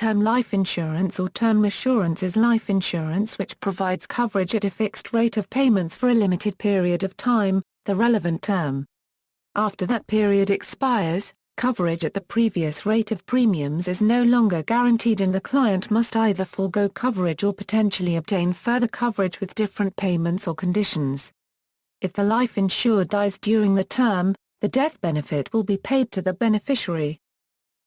Term life insurance or term assurance is life insurance which provides coverage at a fixed rate of payments for a limited period of time, the relevant term. After that period expires, coverage at the previous rate of premiums is no longer guaranteed and the client must either forego coverage or potentially obtain further coverage with different payments or conditions. If the life insured dies during the term, the death benefit will be paid to the beneficiary.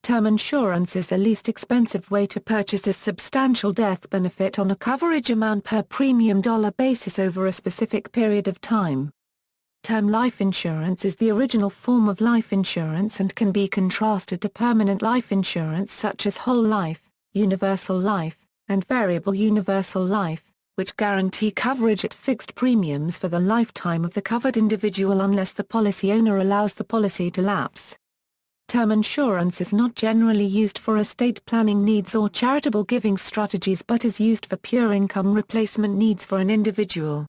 Term insurance is the least expensive way to purchase a substantial death benefit on a coverage amount per premium dollar basis over a specific period of time. Term life insurance is the original form of life insurance and can be contrasted to permanent life insurance such as whole life, universal life, and variable universal life, which guarantee coverage at fixed premiums for the lifetime of the covered individual unless the policy owner allows the policy to lapse. Term insurance is not generally used for estate planning needs or charitable giving strategies but is used for pure income replacement needs for an individual.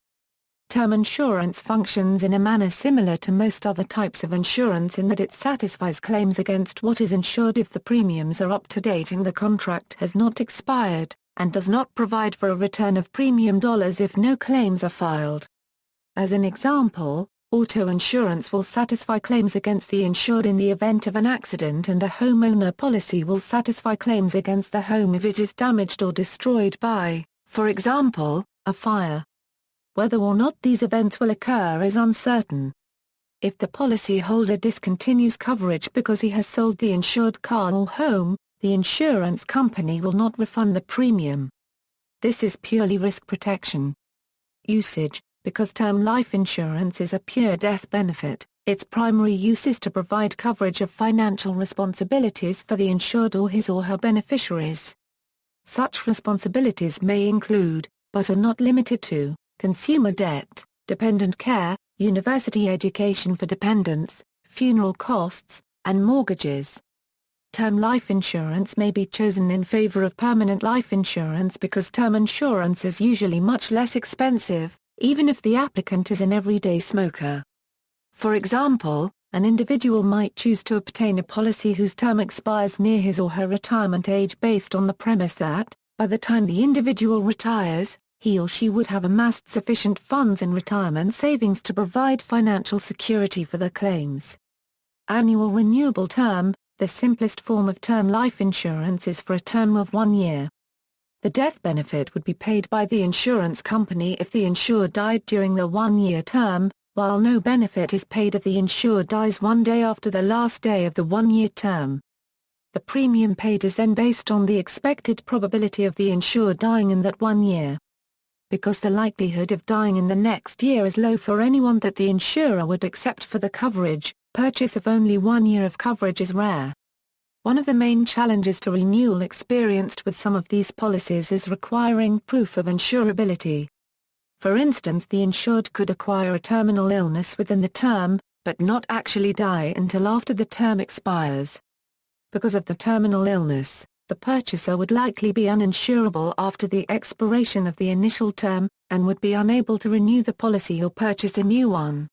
Term insurance functions in a manner similar to most other types of insurance in that it satisfies claims against what is insured if the premiums are up to date and the contract has not expired, and does not provide for a return of premium dollars if no claims are filed. As an example, auto insurance will satisfy claims against the insured in the event of an accident and a homeowner policy will satisfy claims against the home if it is damaged or destroyed by, for example, a fire. Whether or not these events will occur is uncertain. If the policyholder discontinues coverage because he has sold the insured car or home, the insurance company will not refund the premium. This is purely risk protection. Usage. Because term life insurance is a pure death benefit, its primary use is to provide coverage of financial responsibilities for the insured or his or her beneficiaries. Such responsibilities may include, but are not limited to, consumer debt, dependent care, university education for dependents, funeral costs, and mortgages. Term life insurance may be chosen in favor of permanent life insurance because term insurance is usually much less expensive, even if the applicant is an everyday smoker. For example, an individual might choose to obtain a policy whose term expires near his or her retirement age based on the premise that, by the time the individual retires, he or she would have amassed sufficient funds in retirement savings to provide financial security for their claims. Annual renewable term. The simplest form of term life insurance is for a term of 1 year. The death benefit would be paid by the insurance company if the insured died during the 1-year term, while no benefit is paid if the insured dies 1 day after the last day of the 1-year term. The premium paid is then based on the expected probability of the insured dying in that 1 year. Because the likelihood of dying in the next year is low for anyone that the insurer would accept for the coverage, purchase of only 1 year of coverage is rare. One of the main challenges to renewal experienced with some of these policies is requiring proof of insurability. For instance, the insured could acquire a terminal illness within the term, but not actually die until after the term expires. Because of the terminal illness, the purchaser would likely be uninsurable after the expiration of the initial term, and would be unable to renew the policy or purchase a new one.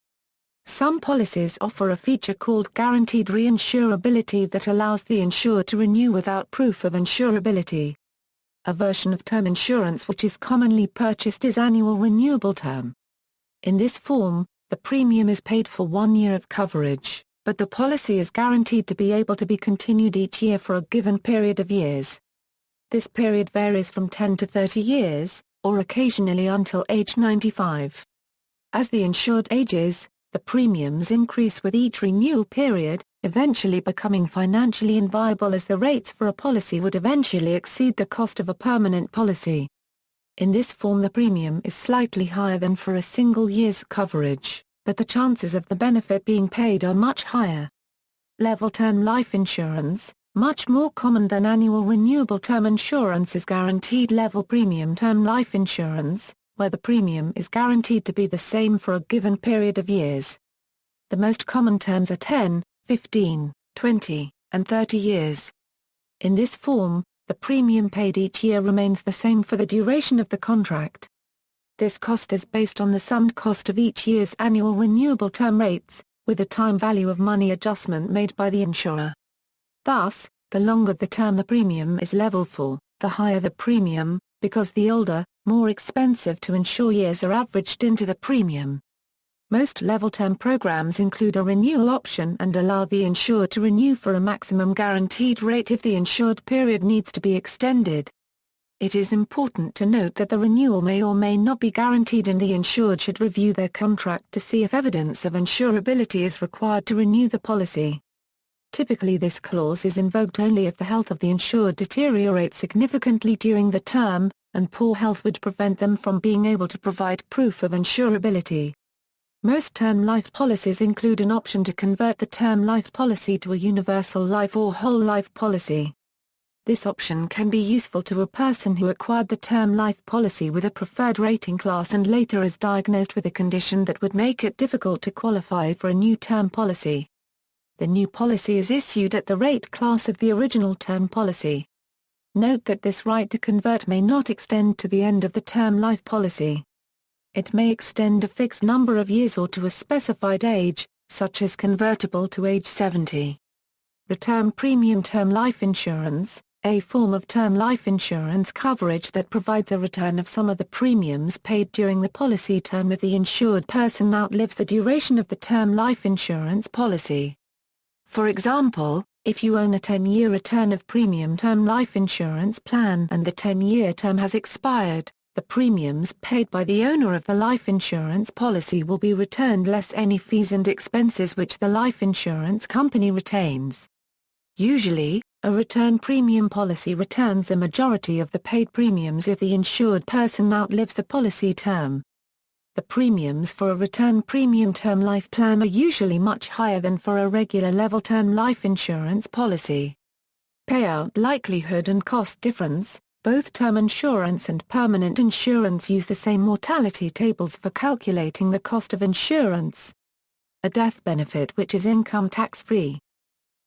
Some policies offer a feature called guaranteed reinsurability that allows the insured to renew without proof of insurability. A version of term insurance which is commonly purchased is annual renewable term. In this form, the premium is paid for 1 year of coverage, but the policy is guaranteed to be able to be continued each year for a given period of years. This period varies from 10 to 30 years, or occasionally until age 95. As the insured ages, the premiums increase with each renewal period, eventually becoming financially inviable as the rates for a policy would eventually exceed the cost of a permanent policy. In this form the premium is slightly higher than for a single year's coverage, but the chances of the benefit being paid are much higher. Level term life insurance, much more common than annual renewable term insurance, is guaranteed level premium term life insurance, where the premium is guaranteed to be the same for a given period of years. The most common terms are 10, 15, 20, and 30 years. In this form, the premium paid each year remains the same for the duration of the contract. This cost is based on the summed cost of each year's annual renewable term rates, with a time value of money adjustment made by the insurer. Thus, The longer the term the premium is level for, the higher the premium, because the older, more expensive to insure years are averaged into the premium. Most level term programs include a renewal option and allow the insured to renew for a maximum guaranteed rate if the insured period needs to be extended. It is important to note that the renewal may or may not be guaranteed, and the insured should review their contract to see if evidence of insurability is required to renew the policy. Typically this clause is invoked only if the health of the insured deteriorates significantly during the term, and poor health would prevent them from being able to provide proof of insurability. Most term life policies include an option to convert the term life policy to a universal life or whole life policy. This option can be useful to a person who acquired the term life policy with a preferred rating class and later is diagnosed with a condition that would make it difficult to qualify for a new term policy. The new policy is issued at the rate class of the original term policy. Note that this right to convert may not extend to the end of the term life policy. It may extend a fixed number of years or to a specified age, such as convertible to age 70. Return premium term life insurance, a form of term life insurance coverage that provides a return of some of the premiums paid during the policy term if the insured person outlives the duration of the term life insurance policy. For example, if you own a 10-year return of premium term life insurance plan and the 10-year term has expired, the premiums paid by the owner of the life insurance policy will be returned less any fees and expenses which the life insurance company retains. Usually, a return premium policy returns a majority of the paid premiums if the insured person outlives the policy term. The premiums for a return premium term life plan are usually much higher than for a regular level term life insurance policy. Payout likelihood and cost difference. Both term insurance and permanent insurance use the same mortality tables for calculating the cost of insurance. A death benefit which is income tax-free.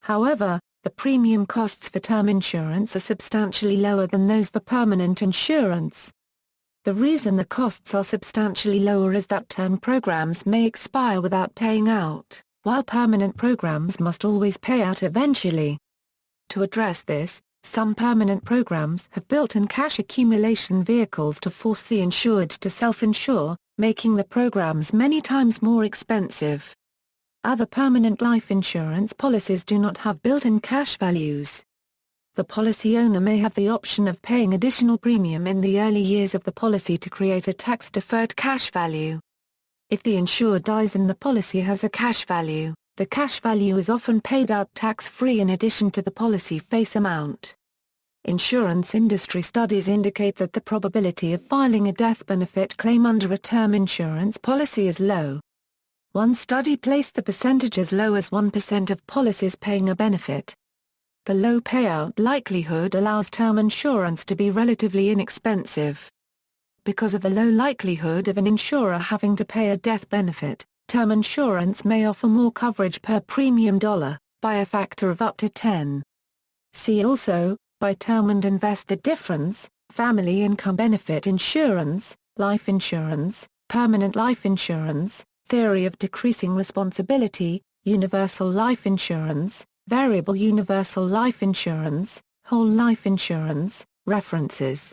However, the premium costs for term insurance are substantially lower than those for permanent insurance. The reason the costs are substantially lower is that term programs may expire without paying out, while permanent programs must always pay out eventually. To address this, some permanent programs have built-in cash accumulation vehicles to force the insured to self-insure, making the programs many times more expensive. Other permanent life insurance policies do not have built-in cash values. The policy owner may have the option of paying additional premium in the early years of the policy to create a tax-deferred cash value. If the insured dies and the policy has a cash value, the cash value is often paid out tax-free in addition to the policy face amount. Insurance industry studies indicate that the probability of filing a death benefit claim under a term insurance policy is low. One study placed the percentage as low as 1% of policies paying a benefit. The low payout likelihood allows term insurance to be relatively inexpensive. Because of the low likelihood of an insurer having to pay a death benefit, term insurance may offer more coverage per premium dollar, by a factor of up to 10. See also, buy term and invest the difference, family income benefit insurance, life insurance, permanent life insurance, theory of decreasing responsibility, universal life insurance, variable universal life insurance, whole life insurance, references.